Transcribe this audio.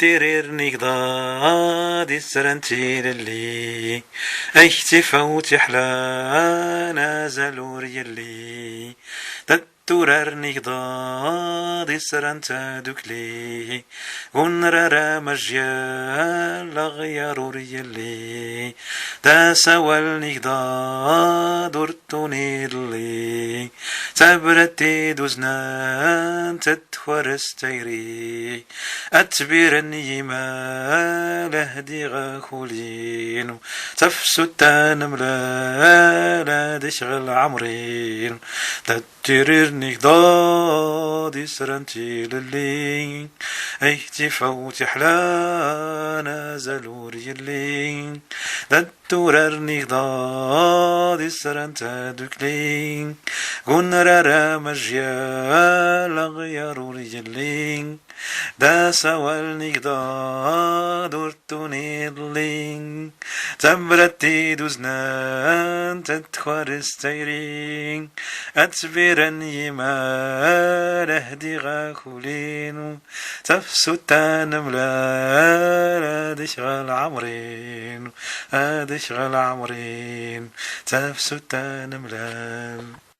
تترير نقضى دي سرنتي للي ايتفوت حلا زلور يلي تورر نقضى دي سرنتا دوكلي ونرى مجيال غيرور يلي دا سوال نقضى دورتوني اللي تبرتي دوزنان تتورس تيري أتبيرني ما لهدي غاكولين تفسو التانملا لا دشغل عمرين تتريرني قضادي سرنتي للي ايتي فوتي حلانا زلور يلي توررني قضادي سرنتا دوكلين قنرر مجيال غيرور يلي دا سوال نقضى دورتوني اللين تبرتي دوزنان تتخورس تيرين أتبيرن يما لهدي غاكولين تفسو التانملا دشغل عمرين دشغل عمرين تفسو التانملا.